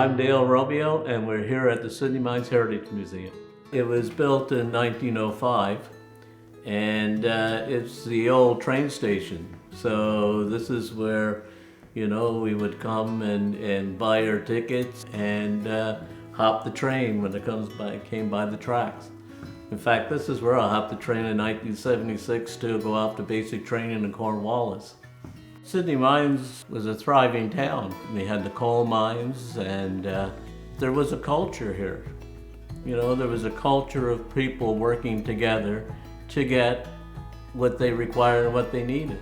I'm Dale Romeo, and we're here at the Sydney Mines Heritage Museum. It was built in 1905, and it's the old train station. So this is where, we would come and buy our tickets and hop the train when it came by the tracks. In fact, this is where I hopped the train in 1976 to go off to basic training in Cornwallis. Sydney Mines was a thriving town. We had the coal mines, and there was a culture here. There was a culture of people working together to get what they required and what they needed.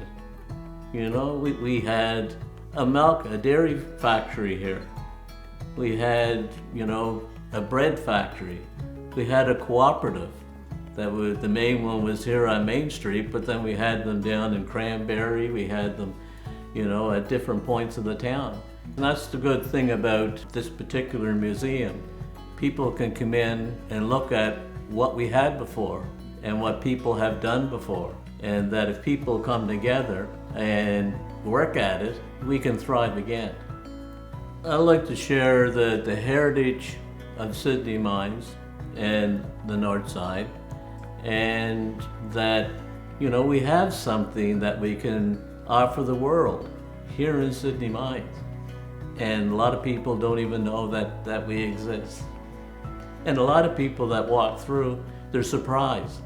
We had a dairy factory here. We had, a bread factory. We had a cooperative. The main one was here on Main Street, but then we had them down in Cranberry. We had them, at different points of the town. And that's the good thing about this particular museum. People can come in and look at what we had before and what people have done before. And that if people come together and work at it, we can thrive again. I'd like to share the heritage of Sydney Mines and the North Side, and that, we have something that we can offer the world here in Sydney Mines. And a lot of people don't even know that we exist. And a lot of people that walk through, they're surprised.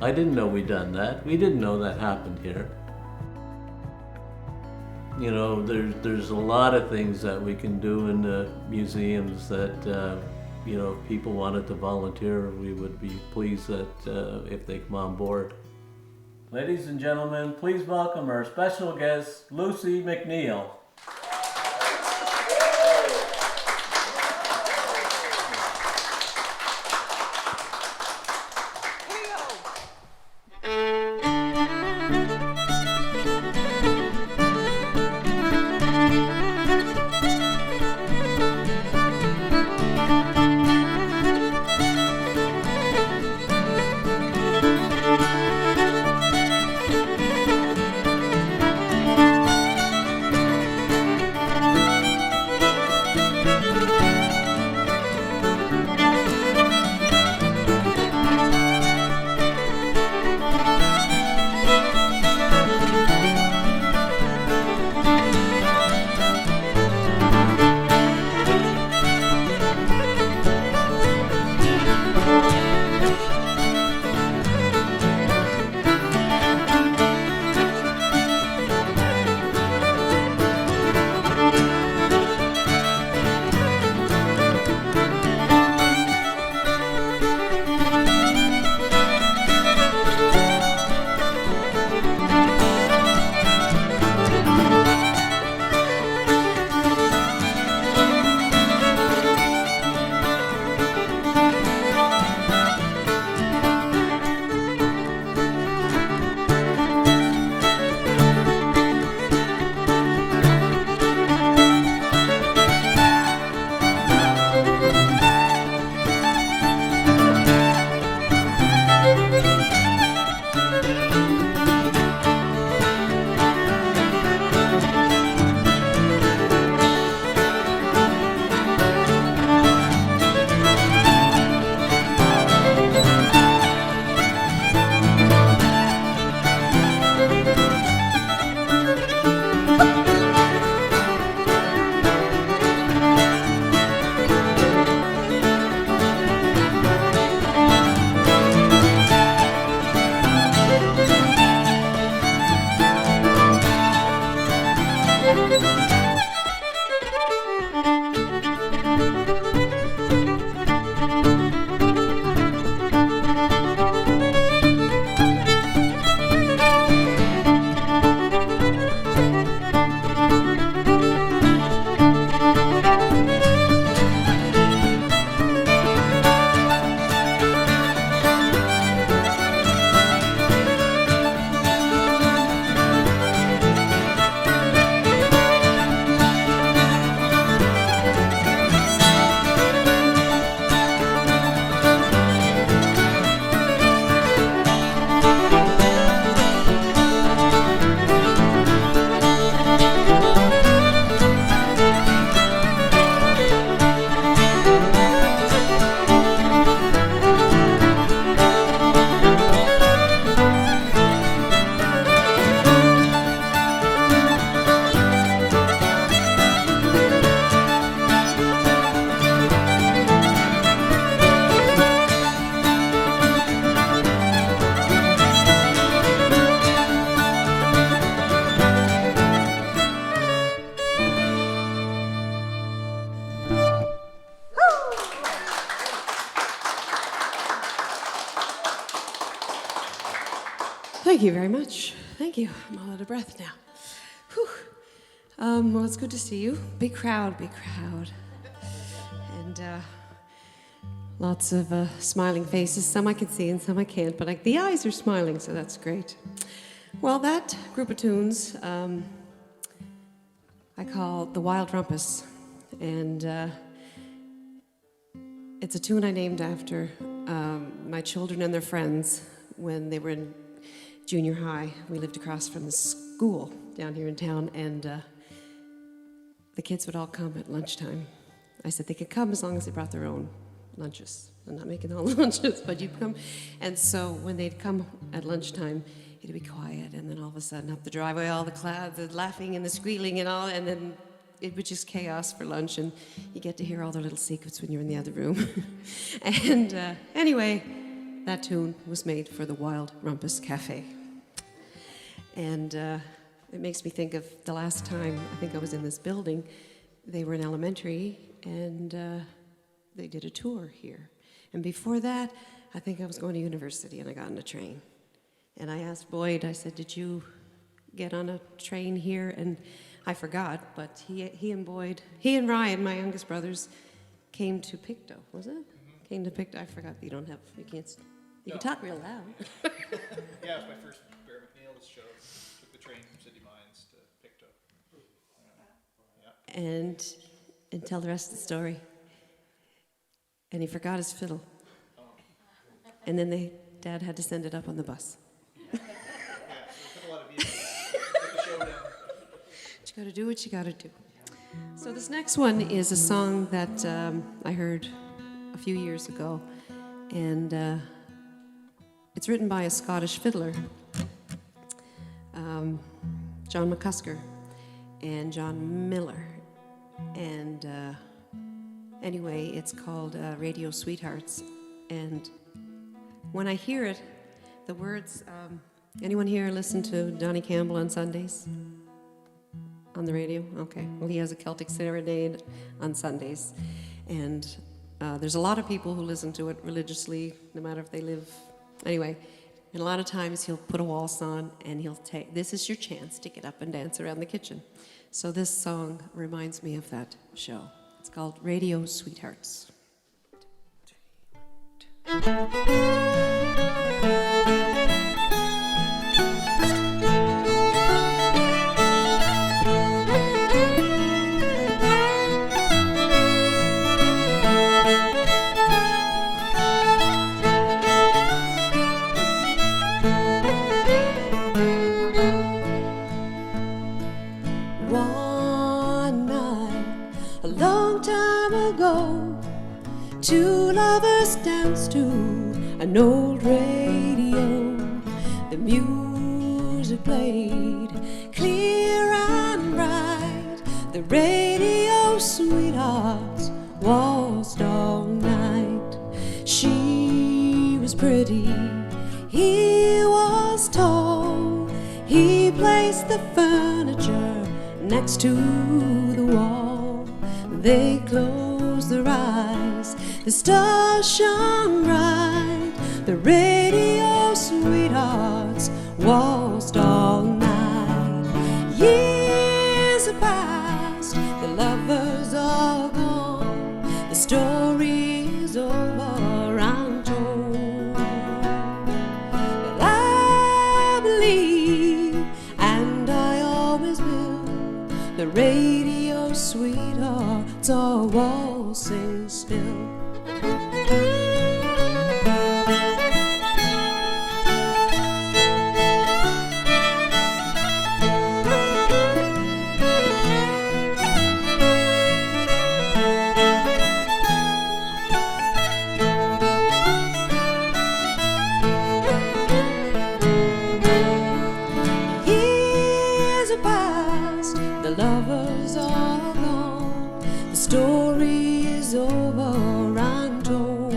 I didn't know we'd done that. We didn't know that happened here. There's a lot of things that we can do in the museums that, if people wanted to volunteer, we would be pleased that if they come on board. Ladies and gentlemen, please welcome our special guest, Lucy MacNeil. thank you very much. Thank you. I'm all out of breath now. Whew. Well, it's good to see you. Big crowd, big crowd. And lots of smiling faces. Some I can see and some I can't, but the eyes are smiling, so that's great. Well, that group of tunes I call The Wild Rumpus. And it's a tune I named after my children and their friends when they were in junior high. We lived across from the school down here in town, and the kids would all come at lunchtime. I said they could come as long as they brought their own lunches. I'm not making all the lunches, but you'd come. And so when they'd come at lunchtime, it'd be quiet, and then all of a sudden up the driveway, all the laughing and the squealing and all, and then it was just chaos for lunch, and you get to hear all their little secrets when you're in the other room. And anyway, that tune was made for the Wild Rumpus Cafe. And it makes me think of the last time I think I was in this building. They were in elementary, and they did a tour here. And before that, I think I was going to university, and I got on a train. And I asked Boyd, I said, did you get on a train here? And I forgot, but he and Ryan, my youngest brothers, came to Pictou, was it? Mm-hmm. Came to Pictou. I forgot that you can talk real loud. Yeah, it was my first Bear MacNeil show. Took the train from City Mines to Pictou. Yeah. And tell the rest of the story. And he forgot his fiddle. Oh. And then Dad had to send it up on the bus. Yeah, so we took a lot of vehicles. Took the show down. You gotta do what you gotta do. So this next one is a song that I heard a few years ago, and it's written by a Scottish fiddler, John McCusker and John Miller, and anyway, it's called Radio Sweethearts. And when I hear it, the words, anyone here listen to Donnie Campbell on Sundays? On the radio? Okay. Well, he has a Celtic Serenade on Sundays. And there's a lot of people who listen to it religiously, no matter if they live... Anyway, and a lot of times he'll put a waltz on, and this is your chance to get up and dance around the kitchen. So this song reminds me of that show. It's called Radio Sweethearts. Two lovers danced to an old radio. The music played clear and bright. The radio sweethearts waltzed all night. She was pretty, he was tall. He placed the furniture next to the wall. They closed their eyes, the stars shone bright. The radio sweethearts waltzed all night. Years have passed, the lovers are gone. The story is over, I'm told. But I believe, and I always will, the radio sweethearts are waltzing still. Years have passed, the lovers are gone. The story is over, I'm told.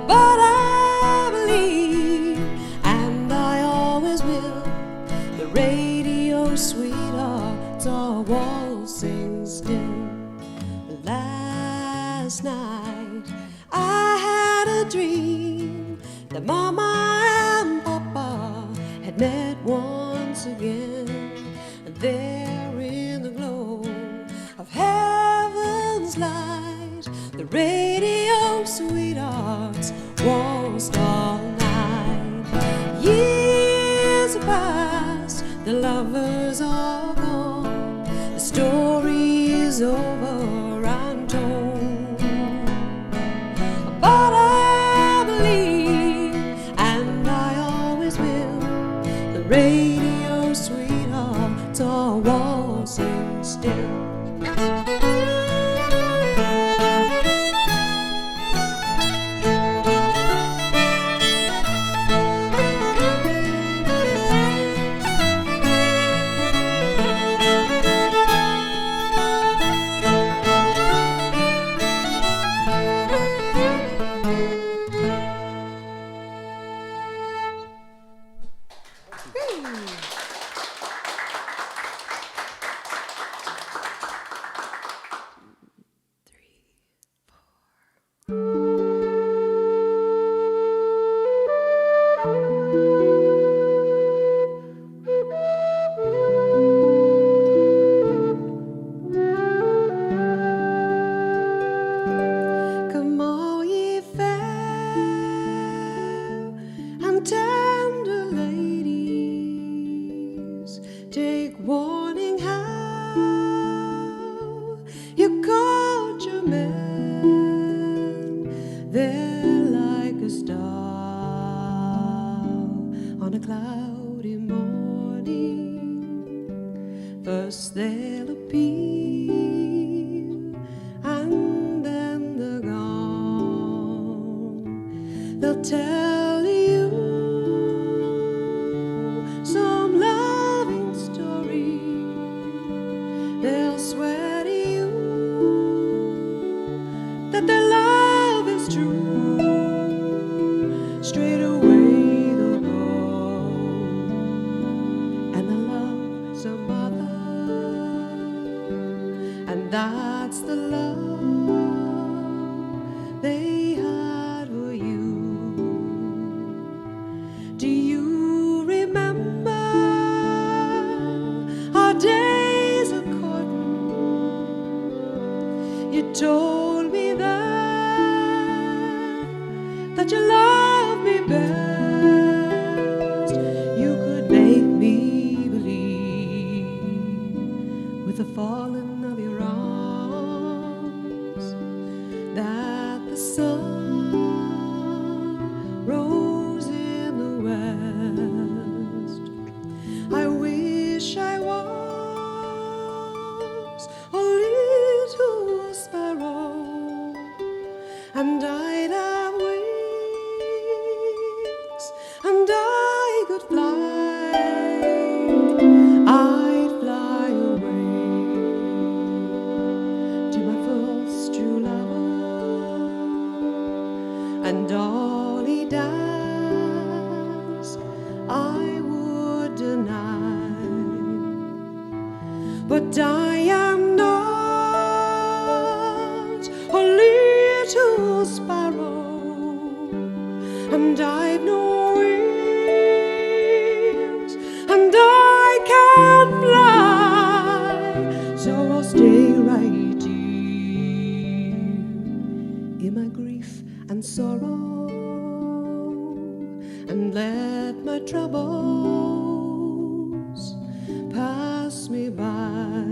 But I believe, and I always will, the radio sweethearts are waltzing still. Last night I had a dream that Mama and Papa met once again, there in the glow of heaven's light, the radio sweethearts waltzed all night. Years have passed, the lovers are gone, the story is over, I'm told. But I believe, and I always will, the radio sweethearts are waltzing still. Come all ye fair and tender ladies, take warning how you caught your man. They're like a star on a cloudy morning. First they'll appear and then they're gone. They'll tell you some loving story. They'll swear to you that their love is true. Straight away they'll go and they'll love some other, and that's the love they had for you. Do you remember our days of courting? You told me that you loved me best. You could make me believe with the falling of your arms that the sun rose in the west. I wish I was a little sparrow, and I'd have wings, and I could fly. I'd fly away to my first true lover, and all he does I would deny. But I am not a little sparrow, and I've no wings, and I can't fly. So I'll stay right here in my grief and sorrow, and let my troubles pass me by.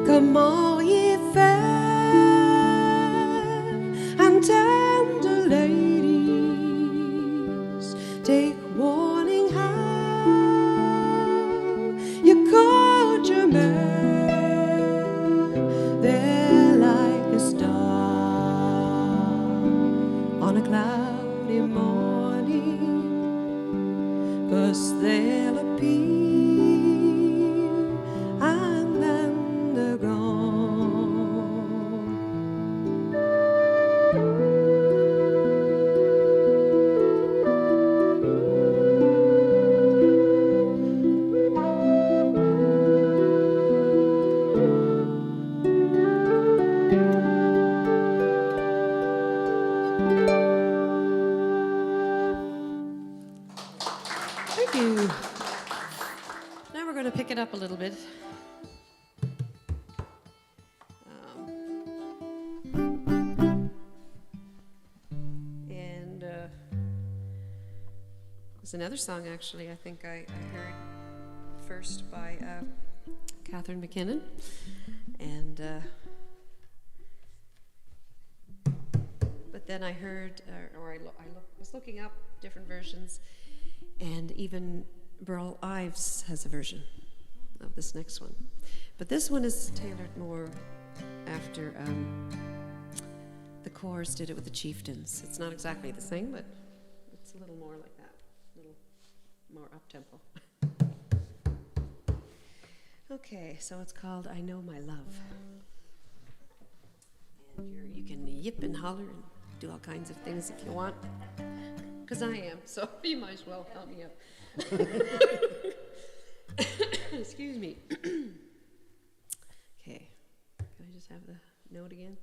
Come all ye fair and tender ladies, take warning how you caught your man. They're like a star on a cloud There's another song, actually, I think I heard first by Catherine McKinnon. And, but then I heard, was looking up different versions, and even Burl Ives has a version of this next one. But this one is tailored more after the Corrs did it with the Chieftains. It's not exactly the same, but it's a little more like that, a little more up-tempo. Okay, so it's called I Know My Love. And you can yip and holler and do all kinds of things if you want, because I am, so you might as well help me out. Excuse me. Okay, can I just have the note again?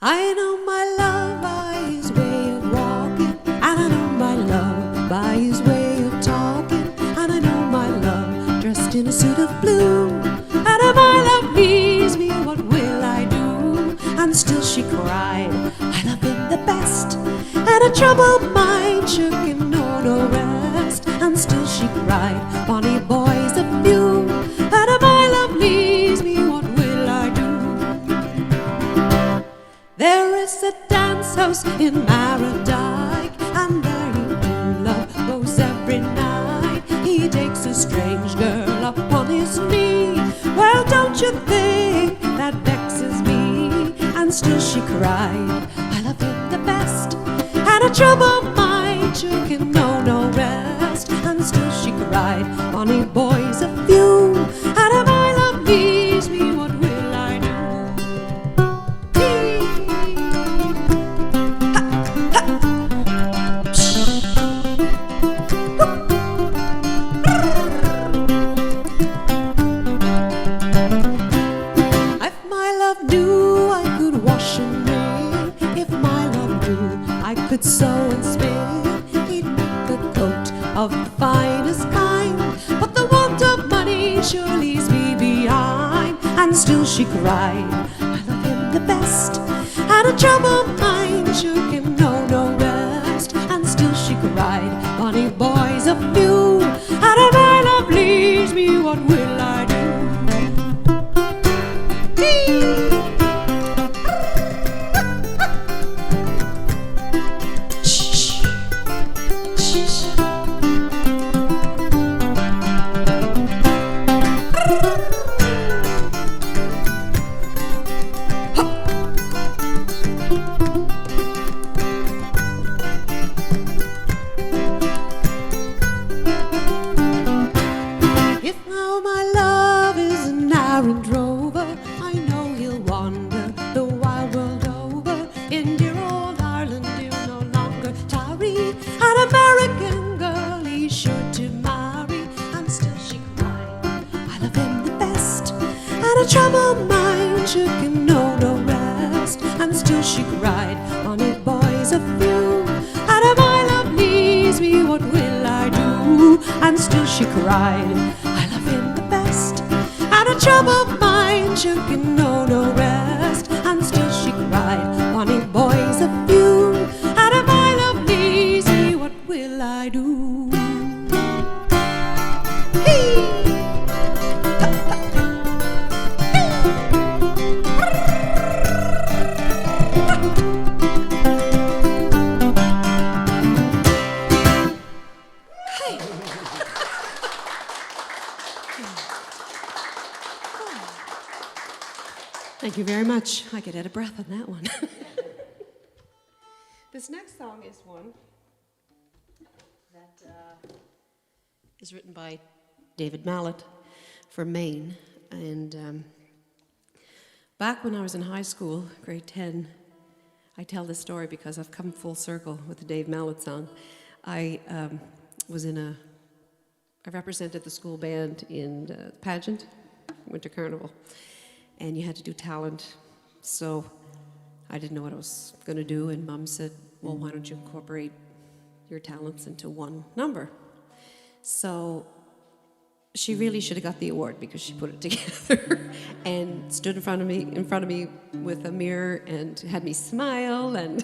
I know my love by his way of walking, and I know my love by his way of talking, and I know my love dressed in a suit of blue, and if my love leaves me, what will I do? And still she cried, I love him the best, and a troubled mind shook him no rest, and still she cried, bonny boys a few, and if my love leaves me, what will I do? There is a dance house in Mardyke, and there he love goes every night. He takes a strange girl up on his knee. Well, don't you think that vexes me? And still she cried, I love him the best, and a troubled mind shook him no rest, and still she cried, bonny boys a few, and if my love leaves me, what will I do? If my love knew I could wash and wring, if my love knew I could sew and spin, he'd make a coat of the finest kind, but the want of money sure leaves me behind. And still she cried, I love him the best, and a troubled mind shook him no rest, and still she cried, bonny boys a few, and if my love leaves me, what will I do? If now my love is an errand rover, I know he'll wander the wide world over. In dear old Ireland he'll no longer tarry, an American girl he's sure to marry. And still she cried, I love him the best, and a troubled mind shook him no rest, and still she cried, bonny boys a few, and if my love leaves me, what will I do? And still she cried, I love him the best, and a troubled mind shook him no rest, and still she cried, bonny boys a few, and if my love leaves me, what will I do? Hey! Thank you very much. I get out of breath on that one. This next song is one that is written by David Mallet from Maine. And back when I was in high school, grade 10, I tell this story because I've come full circle with the Dave Mallet song. I represented the school band in the pageant, Winter Carnival. And you had to do talent, so I didn't know what I was going to do, and Mom said, well, why don't you incorporate your talents into one number? So she really should have got the award because she put it together and stood in front of me with a mirror and had me smile and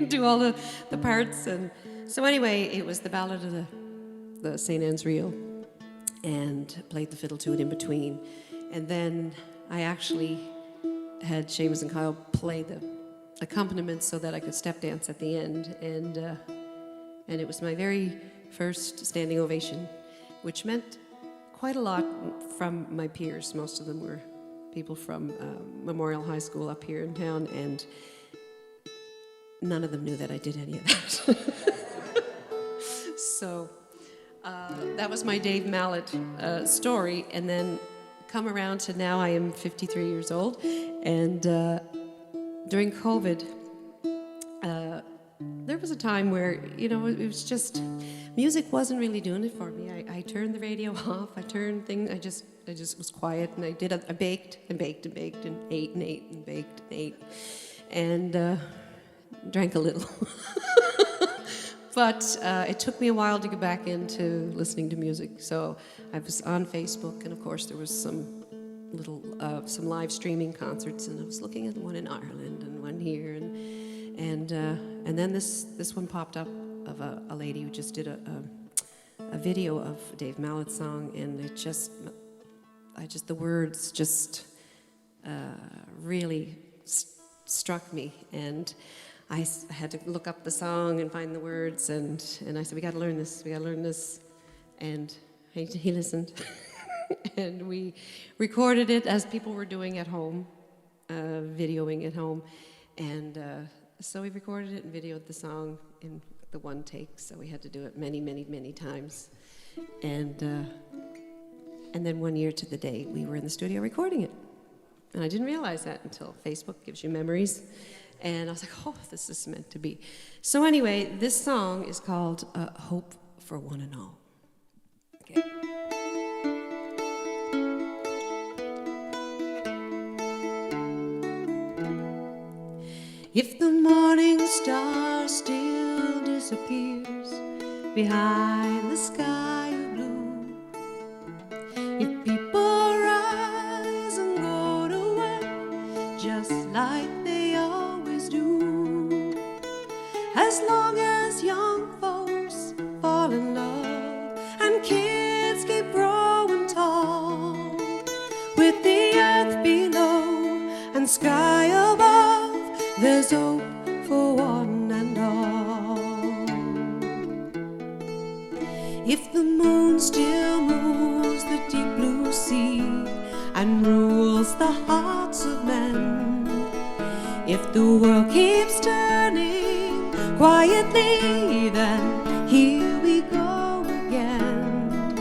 do all the parts. And so anyway, it was the Ballad of the St. Anne's Reel, and played the fiddle to it in between. And then I actually had Seamus and Kyle play the accompaniment so that I could step dance at the end. And it was my very first standing ovation, which meant quite a lot from my peers. Most of them were people from Memorial High School up here in town, and none of them knew that I did any of that. So that was my Dave Mallet story. And then come around to now, I am 53 years old, and during COVID, there was a time where, it was just, music wasn't really doing it for me. I turned the radio off, I turned things, I just was quiet, and I baked and baked and baked and ate and ate and baked and ate, and drank a little. But it took me a while to get back into listening to music. So I was on Facebook, and of course there was some live streaming concerts, and I was looking at one in Ireland and one here, and then this one popped up of a lady who just did a video of Dave Mallet's song, and the words just really struck me, and I had to look up the song and find the words, and I said, we got to learn this, and he listened, and we recorded it as people were doing at home, videoing at home, and so we recorded it and videoed the song in the one take, so we had to do it many, many, many times, and then 1 year to the day, we were in the studio recording it, and I didn't realize that until Facebook gives you memories. And I was like, oh, this is meant to be. So anyway, this song is called Hope for One and All. Okay. If the morning star still disappears behind the sky of blue, if people rise and go to work just like they always do, as long as young folks fall in love and kids keep growing tall, with the earth below and sky above, there's hope for one and all. If the moon still moves the deep blue sea and rules the hearts of men, if the world keeps turning quietly, then here we go again.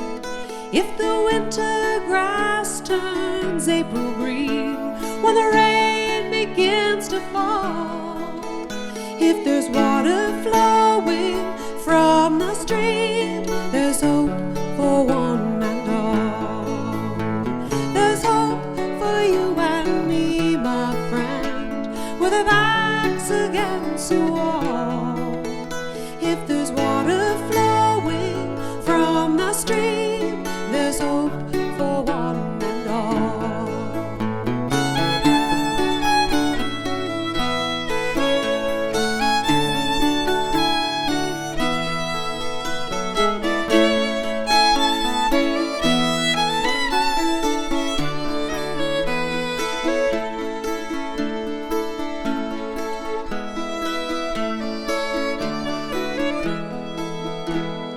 If the winter grass turns April green when the rain begins to fall, if there's water flowing from the stream, there's hope for one and all. There's hope for you and me, my friend, with our backs against the wall. If there's water flowing from the stream, there's hope for one and all.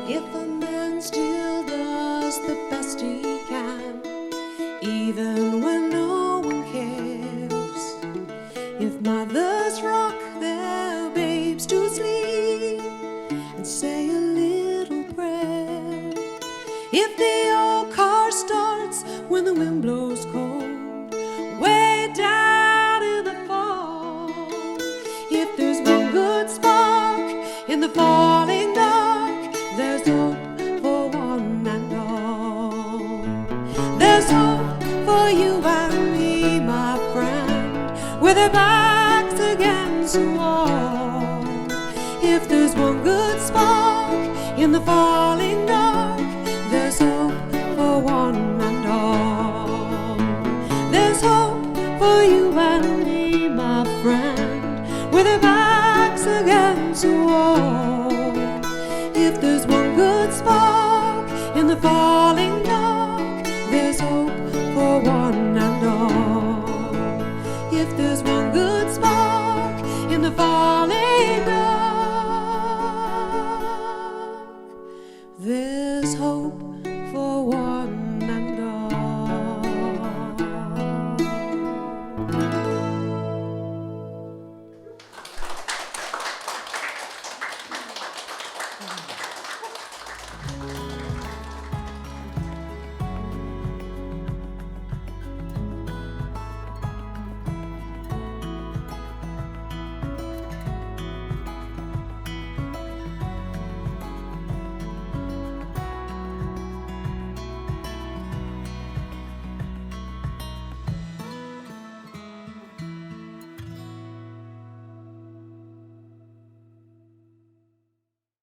If a man still does the best he can, even when no one cares, if mothers rock their babes to sleep and say a little prayer, if the old car starts when the wind blows cold, way down in the fall, if there's one good spark in the falling dark, there's hope for one and all. There's hope for you and me, my friend, with our backs against the wall. If there's one good spark in the falling dark, there's hope for one one good spark in the falling dark, there's hope for one and all. If there's one good spark in the falling dark, there's hope